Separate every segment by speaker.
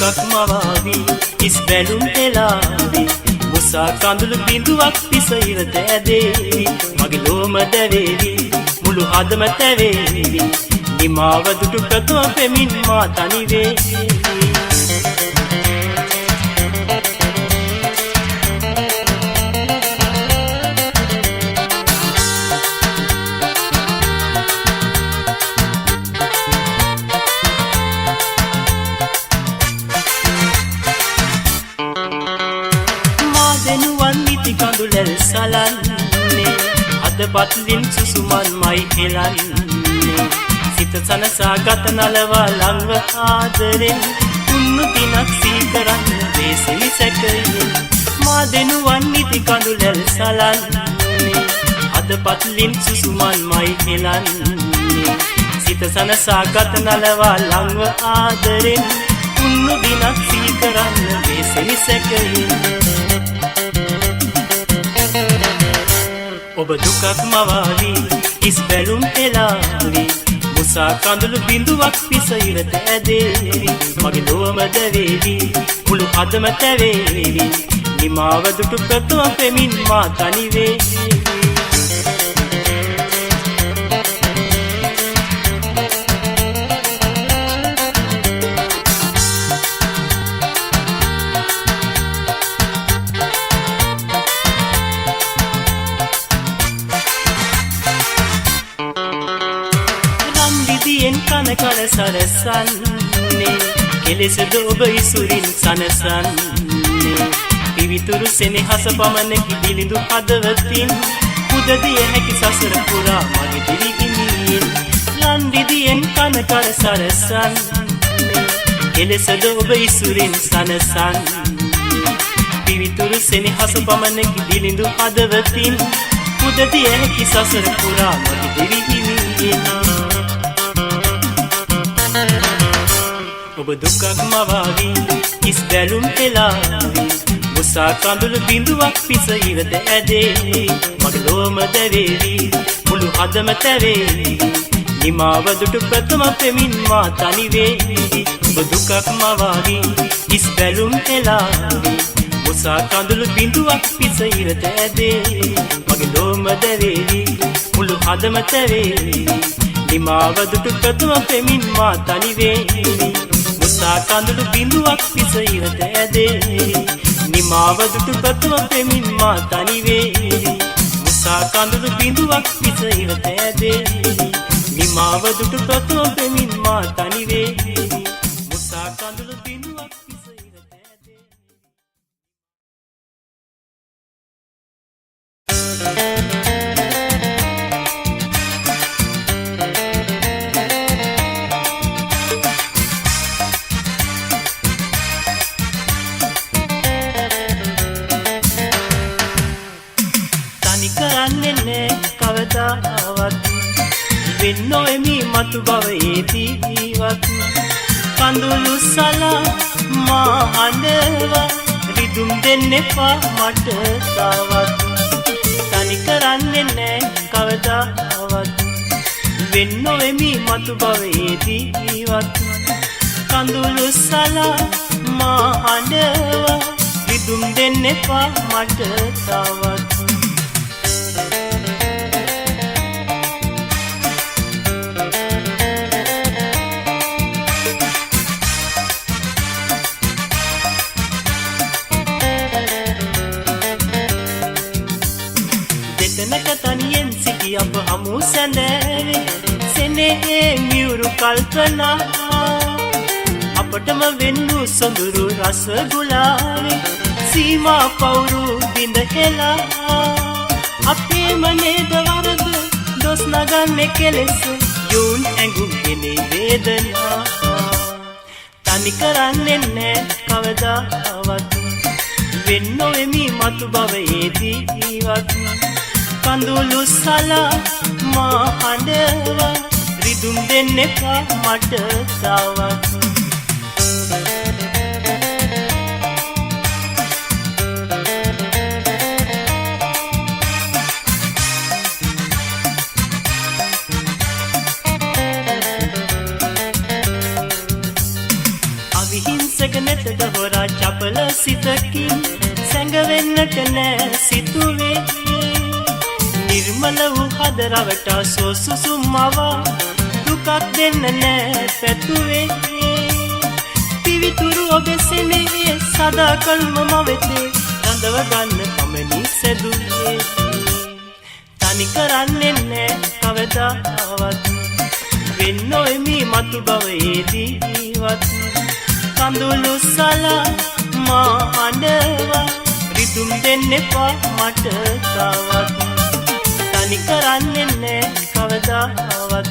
Speaker 1: මවාවි ඉස් බැලුම් එලාවි මුසා කඳුළු බිඳුවක් පිස ඉර දෑදේවි මගේ ලෝම දැවේවි මුළු හදම තැවේවි නිමාව දුටු ප්‍රථම පෙමින් මා තනි වේවි පත්ලින් සුසුමන් මයි හෙලන්නේ සිත සනසා ගත නලවා ලංව ආදරෙන් උන්නු දිනක් සීකරන්න වේසෙලි සැකයෙන් මා දෙනුවන් නිති කඳුලැල් සලන්නේ අද පත්ලින් සුසුමන් මයි හෙලන්නේ සිත සනසා ගත නලවා ලංව ආදරෙන් උන්නු දිනක් සීකරන්න වේසෙලි සැකයෙන් ඔබ දුකක් මවාවි ඉස් බැලුම් එලාවි මුසා කඳුළු බිඳුවක් පිස ඉර දෑදේවි මගේ ලෝම දැවේවි මුළු හදම තැවේවි නිමාව දුටු ප්‍රථම පෙමින් මා තනි වේවි කල සරසන්නේ කෙලෙසද ඔබ ඉසුරින් සනසන්නේ පිවිතුරු සෙනෙහස පමණකි දිලිඳු හදවතින් පුදදිය හැකි සසර පුරා මගේ දිවිහිමියෙන් ලන් දිදියෙන් කන කල සරසන්නේ කෙලෙසද ඔබ ඉසුරින් සනසන්නේ පිවිතුරු සෙනෙහස පමණකි දිලිඳු හදවතින් පුදදිය හැකි සසර පුරා මගේ දිවිහිමියෙන් ඔබ දුකක් මවාවි ඉස් බැලුම් එලාවි මුසා කඳුළු බිඳුවක් පිස ඉර දෑදේවි මගේ ලෝම දැවේවි මුළු හදම තැවේවි නිමාව දුටු ප්‍රථම පෙමින් මා තනි වේවි ඔබ දුකක් මවාවි ඉස් බැලුම් එලාවි මුසා කඳුළු බිඳුවක් පිස ඉර දෑදේවි මගේ ලෝම දැවේවි මුළු හදම තැවේවි නිමාව දුටු ප්‍රථම පෙමින් මා තනි වේවි මුසා කඳුළු බිඳුවක් පිස ඉර දෑදේවි නිමාව දුටු ප්‍රථම පෙමින් මා තනි වේවි මුසා කඳුළු බිඳුවක් පිස ඉර දෑදේවි නිමාව දුටු ප්‍රථම පෙමින් මා තනි වේවි මුසා කඳුළු බිඳුවක් පිස ඉර දෑදේවි වෙන්නොෙමි මතු භවයේදීවත් කඳුළු සලා මා හඬවා රිදුම් දෙන්න එපා මට තාවත් තනි කරන්නේ නෑ කවදාවත් වෙන්නොෙමි මතු භවයේදීවත් කඳුළු සලා මා හඬවා රිදුම් දෙන්න එපා මට තාවත් තනියෙන් සිටි අප හමු සැඳෑවේ සෙනෙහේ මියුරු කල්පනා අපටම වෙන්නු සොඳුරු රස ගුලාවේ සීමා පවුරු බිඳ හෙලා අපේම නේද වරද දොස් නගන්නේ කෙලෙස යෝන් ඇඟුම් ගෙනේ වේදනා තනි කරන්නේ නෑ කවදාවත් වෙන්නොෙමි මතු භවයේදීවත් කඳුළු සලා මා හඬවා රිදුම් දෙන්න එපා මට තාවත් අවිහිංසක නැත විමල වූ හදරවට සෝසුසුම්මව දුකක් දෙන්න නෑ පැතුවේ පිවිතුරු ඔබේ සෙනෙහේ සදාකල්ම මම වෙතේ රඳව ගන්න පමණි සැදුවේ තනි කරන්නේ නෑ කවදාවත් වෙන්නොයි මේ මතු භවයේදීවත් කඳුළු සලා මා අඬවා රිදුම් දෙන්න එපා මට තවත් තනි කරන්නේ නෑ කවදාවත්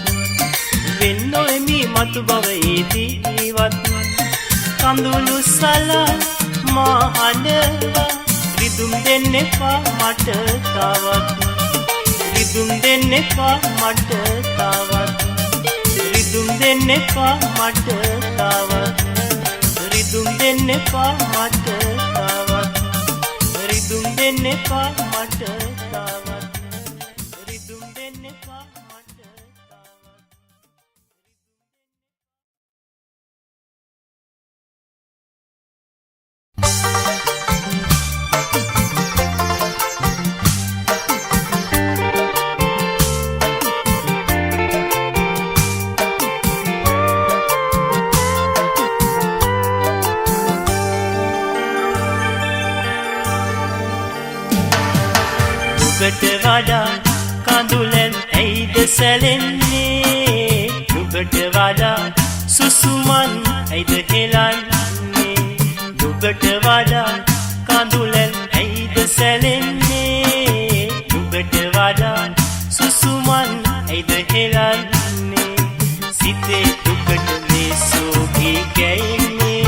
Speaker 1: වෙන්නොයි මේ මතු භවයේදීවත් කඳුළු සලා මා අඬවා රිදුම් දෙන්න එපා මට තවත් රිදුම් දෙන්න එපා මට තවත් රිදුම් දෙන්න එපා මට තවත් රිදුම් දෙන්න එපා මට තවත් රිදුම් දෙන්න එපා මට තවත් රිදුම් දෙන්න එපා මට නුඹට වඩා කඳුලෙන් ඇයිද සැලෙන්නේ නුඹට වඩා සුසුමන් ඇයිද හෙලන්නේ නුඹට වඩා කඳුලෙන් ඇයිද සැලෙන්නේ නුඹට වඩා සුසුමන් ඇයිද හෙලන්නේ සිතේ දුකට මේ සෝකී ගැයින්නේ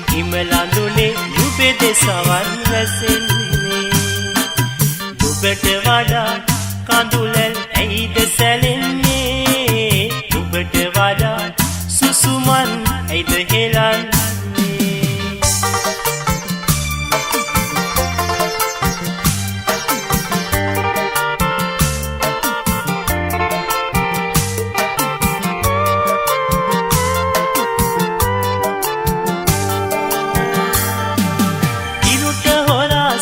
Speaker 1: හිමලඳුනේ නුඹේ දෙසවන් වැසෙන්නේ නුඹට වඩා කඳුලෙන් ඇයිද සැලෙන්නේ නුඹට වඩා සුසුමන් ඇයිද හෙලන්නේ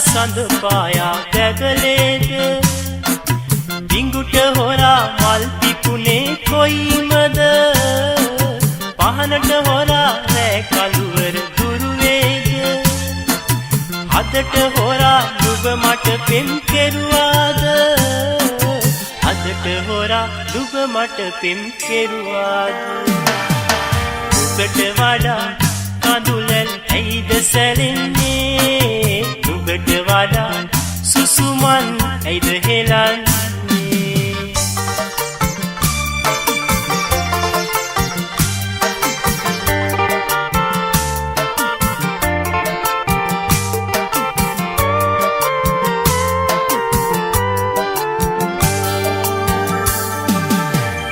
Speaker 1: සඳ පායා දැකලේද බිඟුට හොරා මල් පිපුනේ කොයිමද පහනට හොරා රෑ කළුවර දුරු වේද අදට හොරා නුඹ මට පෙම් කෙරුවාද අදට හොරා නුඹ මට පෙම් කෙරුවාද නුඹට වඩා කඳුලෙන් ඇයිද සැලෙන්නේ නුඹට වඩා සුසුමන් ඇයිද හෙලන්නේ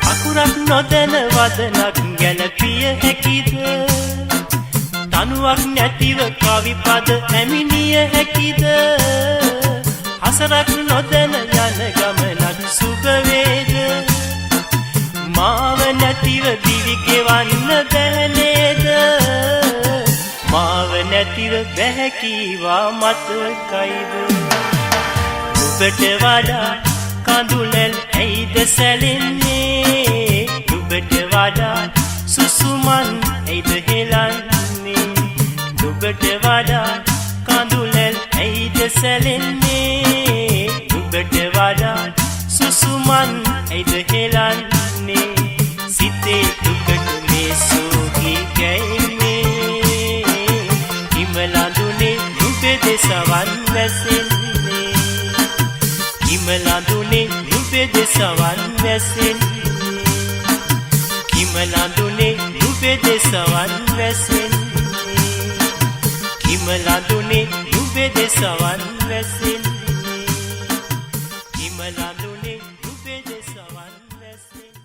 Speaker 1: අකුරක් නොදැන වදනක් ගැලපිය හැකිද තනුවක් නැතිව කවි පද ඇමිනිය හැකිද හසරක් නොදැන යන ගමනක් සුබ වේද මාව නැතිව දිවි ගෙවන්න බැහැ නේද මාව නැතිව බැහැ කීවා මතකයිද නුඹට වඩා කඳුලෙන් ඇයිද සැලෙන්නේ නුඹට වඩා සුසුමන් ඇයිද හෙලන්නේ නුඹට වඩා කඳුලෙන් ඇයිද සැලෙන්නේ නුඹට වඩා සුසුමන් ඇයිද හෙලන්නේ සිතේ දුකට මේ සෝකී ගැයින්නේ හිමලඳුනේ නුඹේ දෙසවන් වැසෙන්නේ හිමලඳුනේ නුඹේ දෙසවන් වැසෙන්නේ හිමලඳුනේ නුඹේ දෙසවන් වැසෙන්නේ හිමලඳුනේ නුඹේ දෙසවන් වැසෙන්නේ හිමලඳුනේ නුඹේ දෙසවන් වැසෙන්නේ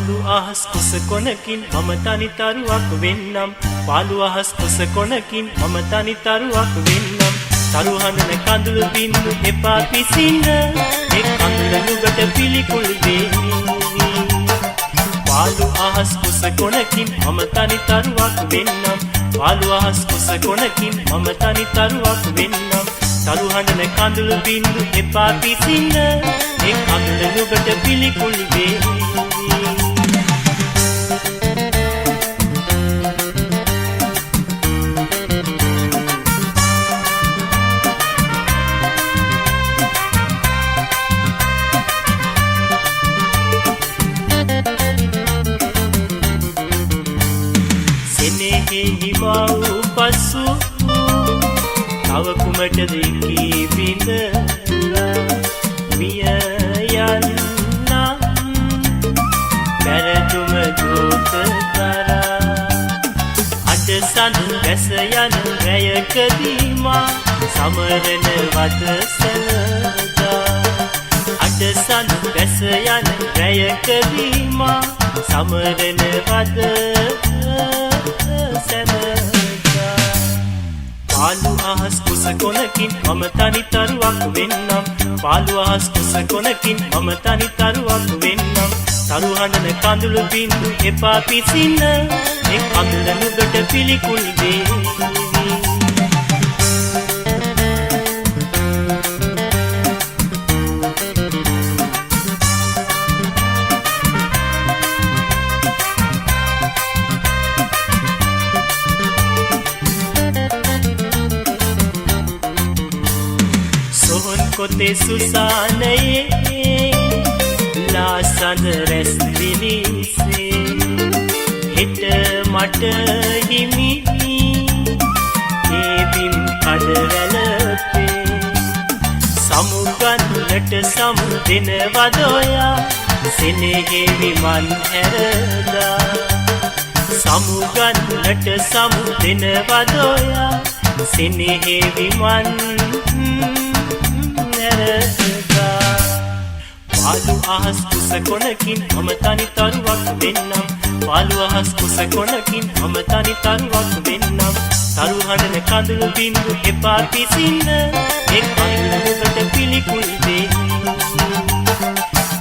Speaker 1: පාළු අහස් කුස කොනකින් මම තනි තරුවක් වෙන්නම් පාළු අහස් කුස කොනකින් මම තනි තරුවක් වෙන්නම් තරු හඳන කඳුළු බින්දු එපා පිසින්න එක් කඳුළ නුගට පිළිකුල් වේවි පාළු අහස් කුස කොනකින් මම තනි තරුවක් වෙන්නම් පාළු අහස් කුස කොනකින් මම තනි තරුවක් වෙන්නම් තරු හඳන කඳුළු බින්දු එපා පිසින්න එක් කඳුළ නුගට පිළිකුල් වේවි පසු තව කුමටද කී බිඳ මිය යන්නම් පැරතුම දූත කරා අද සඳ වැස යන රැයකදී මා සමරන වද සැලදා අද සඳ වැස යන රැයකදී මා සමරන වද පාළු අහස් කුස කොනකින් මම තනි තරුවක් වෙන්නම් පාළු අහස් කුස කොනකින් මම තනි තරුවක් වෙන්නම් තරු හඳන කඳුළු බින්දු එපා පිසින්න එක් කඳුළ නුගට පිළිකුල් වේවි කොතේ සුසානයේ ලාසඳ රැස් විලිසේ හෙට මට හිමි ඒ බිම් කඩරැළපේ සමුගන්නට සමු දෙනවද ඔයා සෙනෙහේ විමන් ඇරදා සමුගන්නට සමු දෙනවද ඔයා සෙනෙහේ විමන් පාළු අහස් කුස කොනකින් මම තනි තරුවක් වෙන්නම් පාළු අහස් කුස කොනකින් මම තනි තරුවක් වෙන්නම් තරු හඬන කඳුළු බින්දු එපා පිසින්න එක් කඳුළ නුගට පිළිකුල් වේවි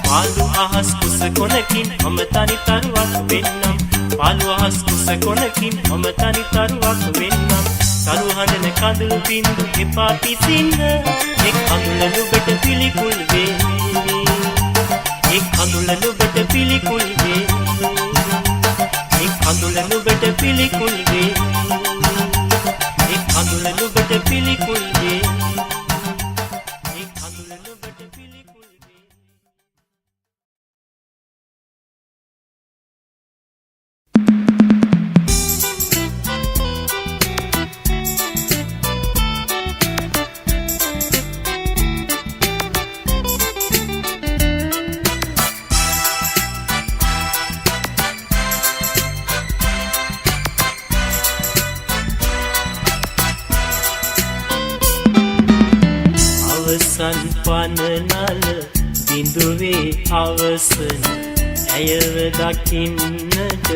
Speaker 1: පාළු අහස් කුස කොනකින් මම තනි තරුවක් වෙන්නම් පාළු අහස් කුස කොනකින් මම තනි තරුවක් වෙන්නම් තරු හඬන කඳුළු බින්දු එපා පිසින්න එක් කඳුළ නුගට පිළිකුල් වේවි එක් කඳුළ නුගට පිළිකුල් වේවි එක් කඳුළ නුගට පිළිකුල් වේවි එක් කඳුළ නුගට පිළිකුල් වේවි එක් කඳුළ නුගට පිළිකුල් වේවි පනනල බිඳුවේ අවසන ඇයව දකින්නට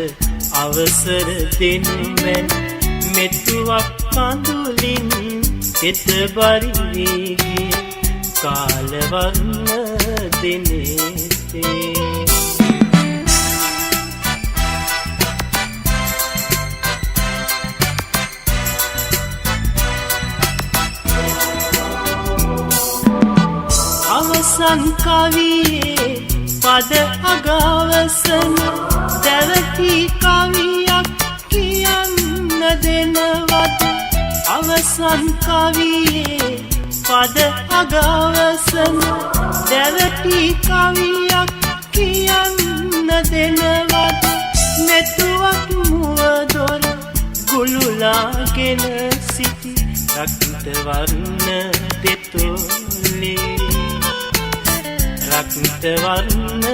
Speaker 1: අවසර දෙනුමැන් මෙතුවක් කඳුලින් එත බරිවේගේ කාලවන්න දෙනේතේ අවසන් කවියේ පද අගවසන දැවති කවියක් කියන්න දෙනවද අවසන් කවියේ පද අගවසන දැවති කවියක් කියන්න දෙනවද මෙතුවක් මුවදොර ගුළුලාගෙන සිටි රක්ත වර්ණ දෙතොලේ රක්ත වර්ණ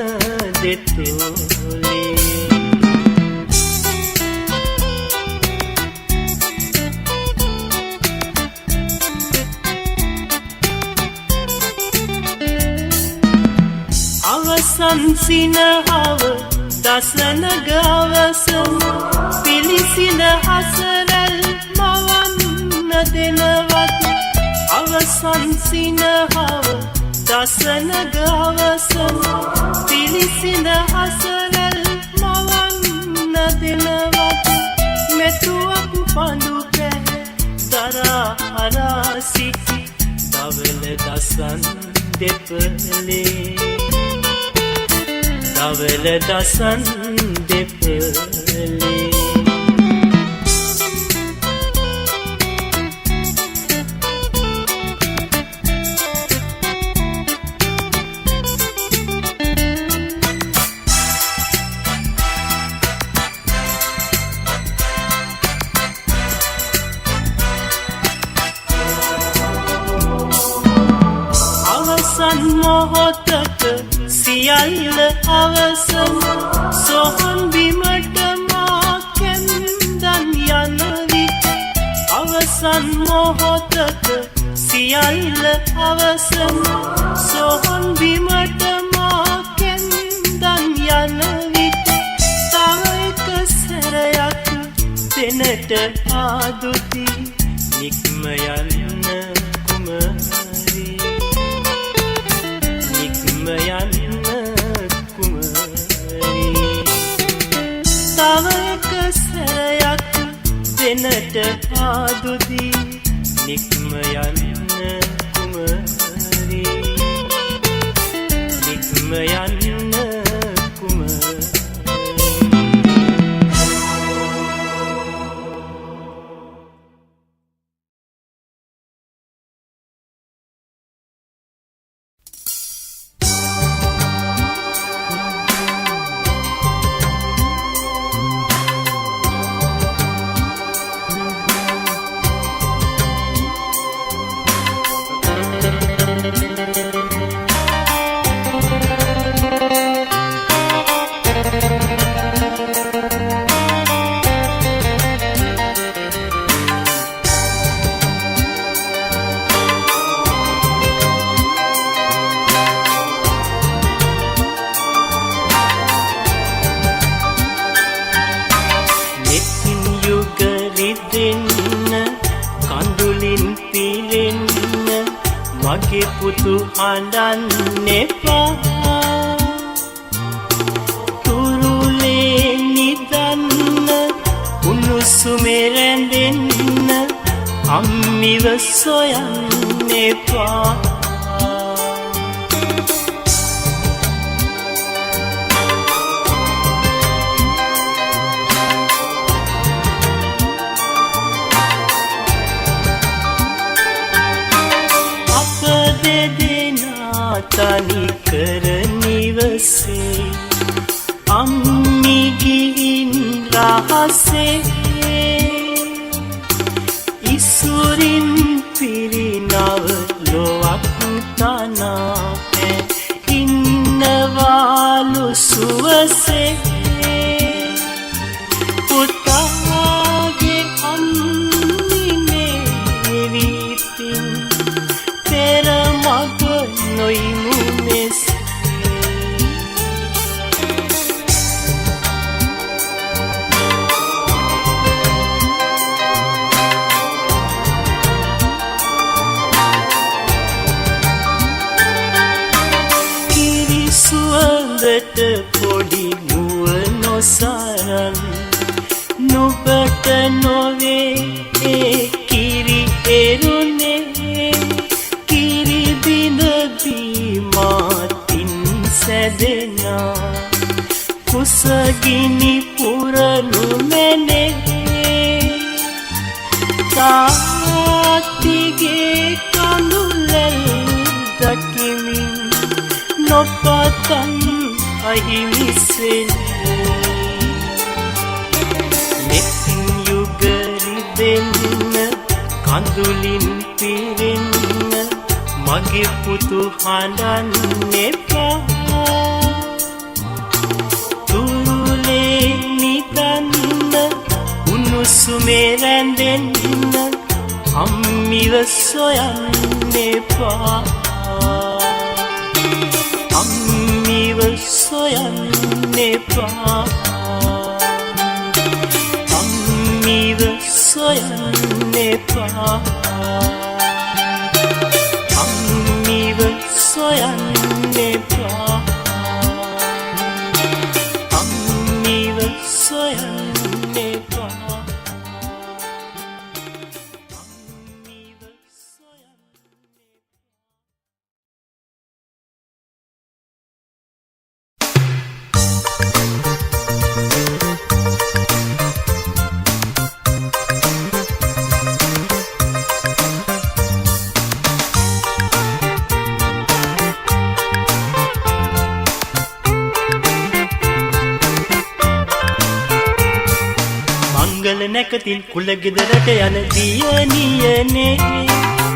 Speaker 1: දෙතොලේ අවසන් සිනහව දසන ගවස පිලිසින අසරල් මවන්න දෙනවත් අවසන් සිනහව දසන ගවස පිලිසින අසරල් මවන්න දෙනවත් මෙතුවක් පඳු පැහැ දරා හරා සිටි දවල දසන් දෙපලේ දවල දසන් දෙපලේ අවසන් මොහොතක සියල්ල අවසන් සොහන් බිමට මා කැන්දන් යන විට අවසන් මොහොතක සියල්ල අවසන් සොහන් බිමට මා කැන්දන් යන විට තව එක සැරයක් දෙනට ආදුති නික්ම යන්න කුමරි යන්න කුමරි තව එක සැරයක් දෙනට ආදුදී නික්ම යන්න කුමරි නික්ම යන්න කුමරි මගේ පුතු අඬන්න එපා තුරුලේ නිදන්න උණුසුමේ රැඳෙන්න අම්මිව සොයන්න එපා තනි කර නිවසේ අම්මි ගිහින් රහසේ ඉසුරින් පිරිනව ලොවක් තනා ඉන්නවාලු සුවසේ පුතාගේ අම්මිනේ විතින් පෙර මග නොයිමු මෙසේ කිරි සුවඳට පොඩි මුව නොසරන් නුඹට නොවේ ඒ කිරි එරුනේ කිරි බිඳදී මාතින් සැදෙනා කුසගිනි පුරනු මැනේ තාත්තිගේ කඳුලැල් දකිමින් නොපතන් අහිමිසෙන්නේ මෙතින් යුගරි දෙන්න කඳුලින් පිරෙන්න මගේ පුතු හඬන්න එපා තුරුලේ නිදන්න උණුසුමේ රැඳෙන්න අම්මිව සොයන්න එපා අම්මිව සොයන්න එපා අම්මීව සොයන්න එපා අම්මීව සොයන්න එපා අම්මීව සොයන්න එපා අම්මීව සොයන්න නැකතින් කුල ගෙදරට යන දියණියනේ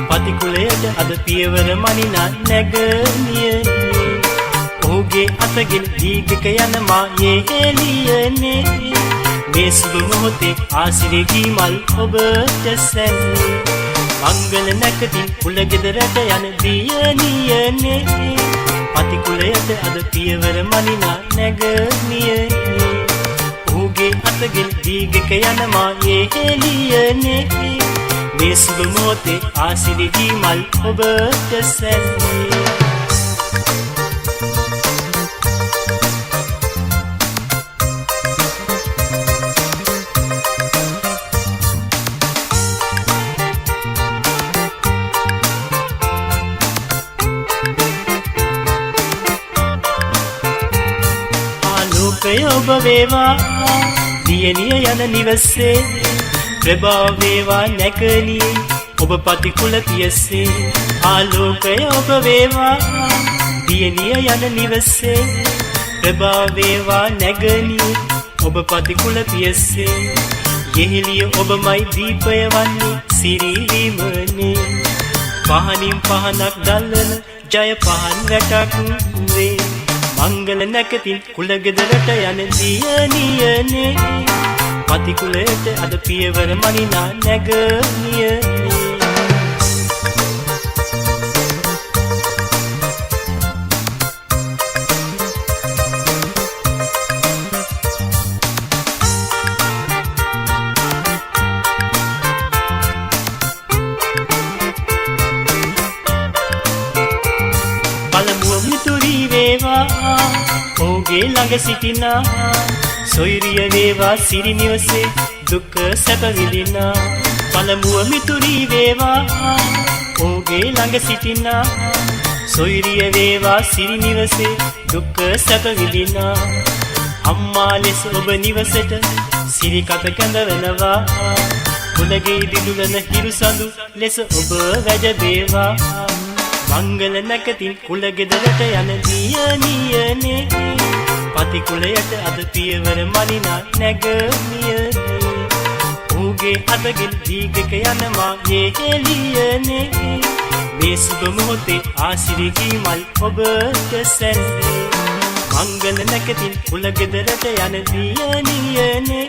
Speaker 1: පති කුලයට අද පියවර මනිනා නැගණියනේ ඔහුගේ අතගෙන දීගක යන මායේ එළියනේ මේ සුබ මොහොතේ ආශිර්වාදී මල් ඔබට සැන්නේ මංගල නැකතින් කුල ගෙදරට යන දියණියනේ පති කුලයට අද පියවර මනිනා නැගණියනේ ඔහුගේ අතගෙන දීගක යන මායේ එළියනේ මේ සුබ මොහොතේ ආශිර්වාදී මල් ඔබට සැන්නේ ආලෝකය ඔබ වේවා දියණිය යන නිවසේ ප්‍රභා වේවා නැකණියේ ඔබ පති කුල පියසේ ආලෝකය ඔබ වේවා දියණිය යන නිවසේ ප්‍රභා වේවා නැගණියේ ඔබ පති කුල පියසේ යෙහිලිය ඔබමයි දීපය වන්නේ සිරිවිමනේ පහනින් පහනක් දැල්වන ජය පහන් වැටක් වේ මංගල නැකතින් කුල ගෙදරට යන දියණියනේ පති කුලයට අද පියවර මනිනා නැගණියනේ පළමුව මිතුරි වේවා ඔහුගේ ළඟ සිටිනා සොයුරිය වේවා සිරි නිවසේ දුක සැප විඳිනා පළමුව මිතුරි වේවා ඔහුගේ ළඟ සිටිනා සොයුරිය වේවා සිරි නිවසේ දුක සැප විඳිනා අම්මා ලෙස ඔබ නිවසට සිරි කත කැඳවනවා මුලගේ දිදුලන හිරු සඳු ලෙස ඔබ වැජබේවා මංගල නැකතින් කුල ගෙදරට යන දියණියනේ පති කුලයට අද පියවර මනිනා නැගණියනේ ඔහුගේ අතගෙන දීගක යන මාගේ එළියනේ මේ සුබ මොහොතේ ආශිර්වාදී මල් ඔබට සැන්නේ මංගල නැකතින් කුල ගෙදරට යන දියණියනේ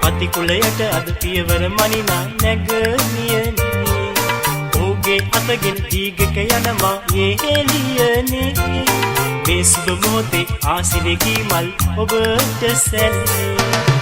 Speaker 1: පති කුලයට අද පියවර මනිනා නැගණියනේ ඔහුගේ අතගෙන දීගක යන මාගේ එළියනේ මේ සුබ මොහොතේ ආශිර්වාදී මල් ඔබට සැන්නේ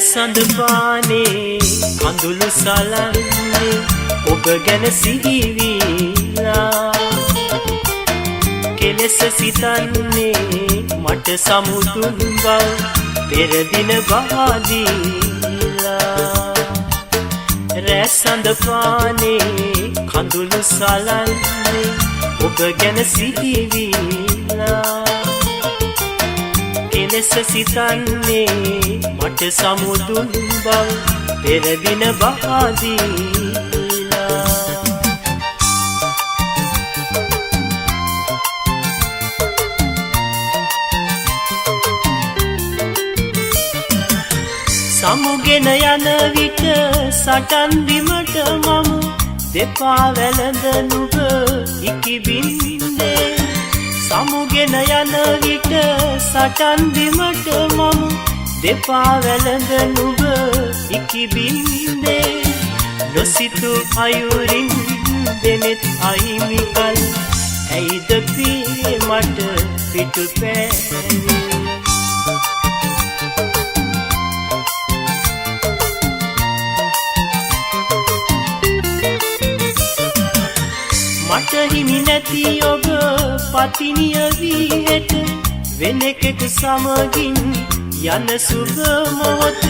Speaker 1: සඳ පානේ කඳුළු සලන්නේ ඔබ ගැන සිහිවිලා කෙලෙස සිතන්නේ මට සමුදුන් බව පෙර දින බාදීලා රැ සඳ පානේ කඳුළු සලන්නේ ඔබ ගැන සිහිවිලා කෙලෙස සිතන්නේ මට සමුදුන් බව පෙර දින බාදීලා සමුගෙන යන විට සටන් බිමට මම දෙපා වැළඳ නුඹ ඉකිබින්දේ සමුගෙන යන විට සටන් බිමට මම දෙපා වැළඳ නුඹ ඉකිබින්දේ නොසිතු අයුරින් දෙනෙත් අහිමිකල් ඇයිද පියේ මට පිටු පෑනේ මට හිමි නැති ඔබ පතිනිය වී හෙට වෙන එකෙකු සමගින් යන සුබ මොහොත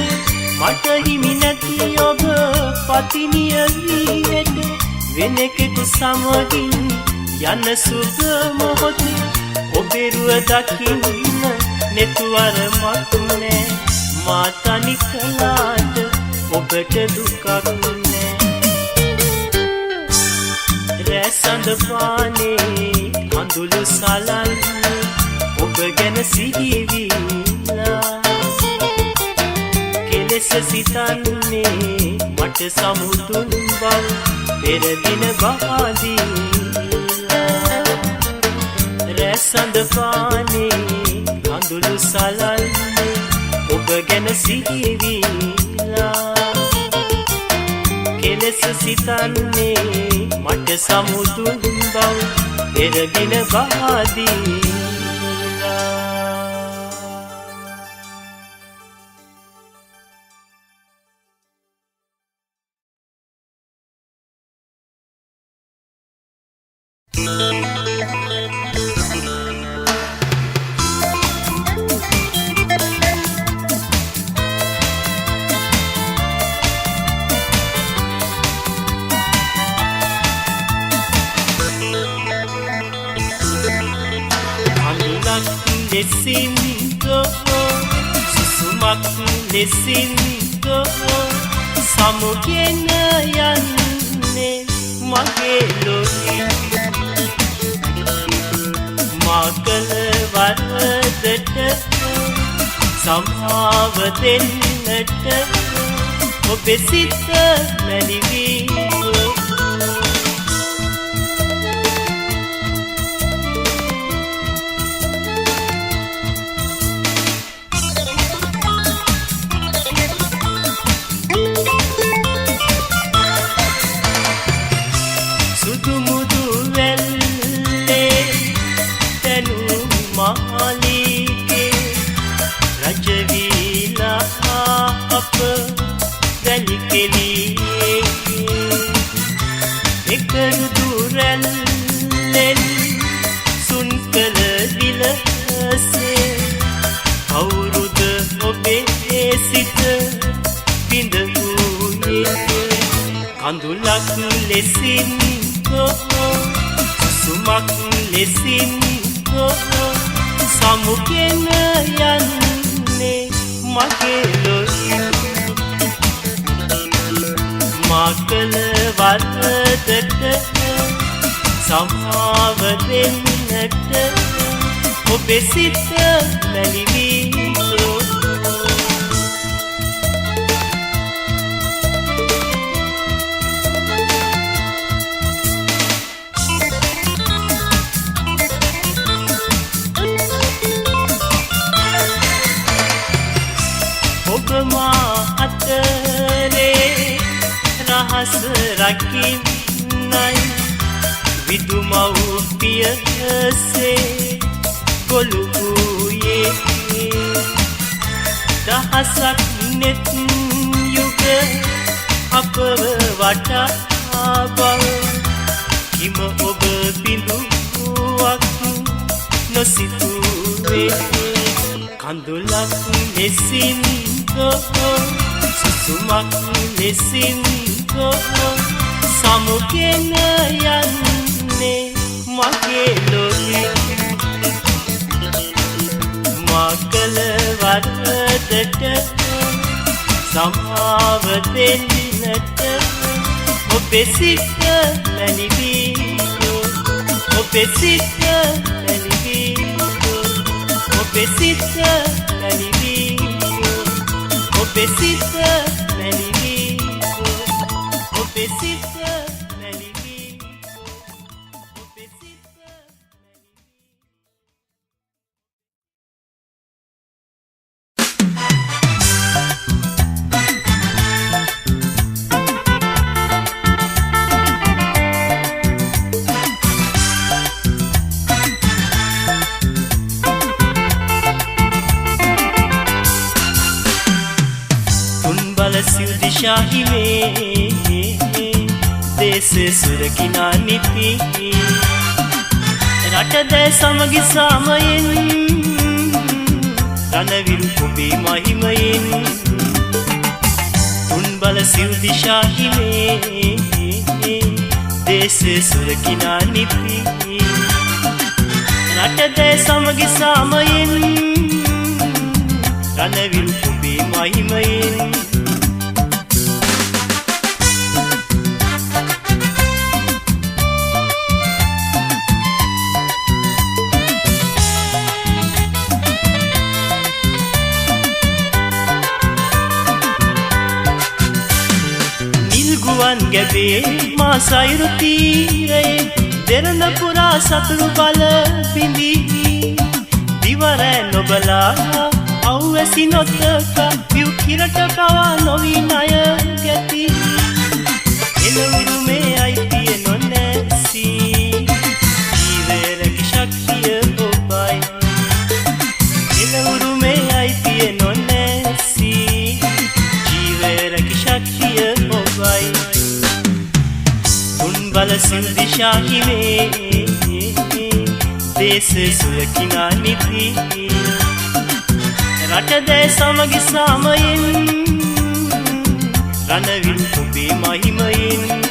Speaker 1: මට හිමි නැති ඔබ පතිනිය වී හෙට වෙන එකෙකු සමගින් යන සුබ මොහොත ඔබේ රුව දකින්න නෙතුවර මක් නෑ මා තනි කලාට ඔබට දුකක් නෑ රැසඳ පානේ අඳුළු සලන්නේ ඔබ ගැන සිහිවිලා කෙලෙස සිතන්නේ මට සමුදුන් බව පෙරදින බහදීලා රැසඳ පානේ අඳුළු සලන්නේ ඔබ ගැන සිහිවිලා කෙලෙස සිතන්නේ මට සමුදුන් බව පෙරදින බහදීලා ලෙසින් සුසුමක් ලෙසින් සමුගෙන යන්නේ මගේ ලොවේ මා කළ වරදට සමාව දෙන්නට ඔබේ සිත මැලිවී කඳුලක් ලෙසින් සුසුමක් ලෙසින් සමුගෙන යන්නේ මගේ ලොවේ මා කළ වරදට සමාව දෙන්නට ඔබේ සිත මැලිවී රහස රකින්නයි විදුමව්පියසේ ගොළු වූයේ දහසක් නෙත් යුග අපව වටා බව කිම ඔබ බිඳුවක් නොසිතුවේ කඳුලක් ලෙසින් සුසුමක් ලෙසින් සමුගෙන යන්නේ මගේ ලොවේ මා කළ වරදට සමාව දෙන්නට ඔබේ සිත මැලිවී ඔබේ සිත මැලිවී ඔබේ සිත මැලිවී ඔබේ සිත මැලිවි ඔබේ සිත මැලිවි ඔබේ සිත सिर दिशाही में देश सुरकिना नीति रट दे समगी सामयन रणवीर कुबी महिमयन उन बल सिर दिशाही में देश सुरकिना नीति रट दे समगी सामयन रणवीर कुबी महिमयन ගැබේ මා සයුරු තීරයේ දෙරණ පුරා සතුරු බල පිඳී දිවරෑ නොබලා අවැසි නොතක පියු කිරට පවා නොවී ණය ගැති එළවුරු මේ අයිතිය නොනැසි ජීවරක ශක්තිය ඔබයි එළවුරු මේ අයිතිය නොනැසි ජීවරක ශක්තිය ඔබයි बल सिंह दिशाही में देश सुरकिना नीति रट दे समगी सामयन रणवीर कुबी महिमयन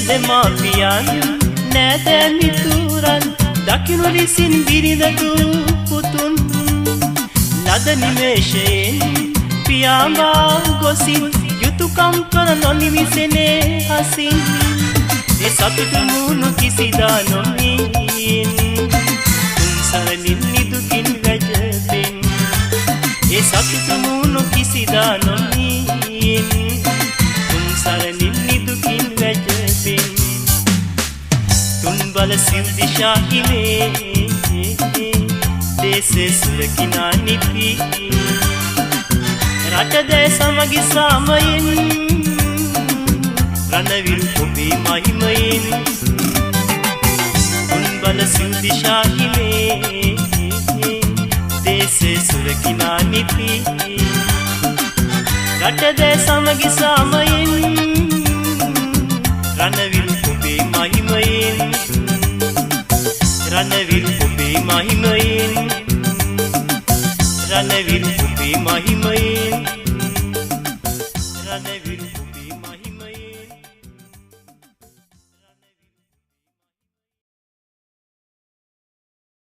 Speaker 1: දෙමාපියන් නෑදෑ මිතුරන් දකිනු රිසින් බිරිඳදු පුතුන් ලද නිමේෂයෙන් පියාඹා ගොසින් යුතුයකම් කර නොනිවිසෙනේ හසින් ඒ සතුටු මුණු කිසිදා නොමින් තුන්සරණින් නිදුකින් වැජබෙන් ඒ සතුටු මුණු කිසිදා නොමින් තුන්සරණින් නිදුකින් වැජබෙන් तुन बल सिर दिशाही में देश सुरकिना नीति रट दे समगी सामयन रणवीर कुबी महिमयन तुन बल सिर दिशाही में देश सुरकिना नीति रट दे समगी सामयन रणवीर कुबी महिमयन रणवीर कुबी महिमयन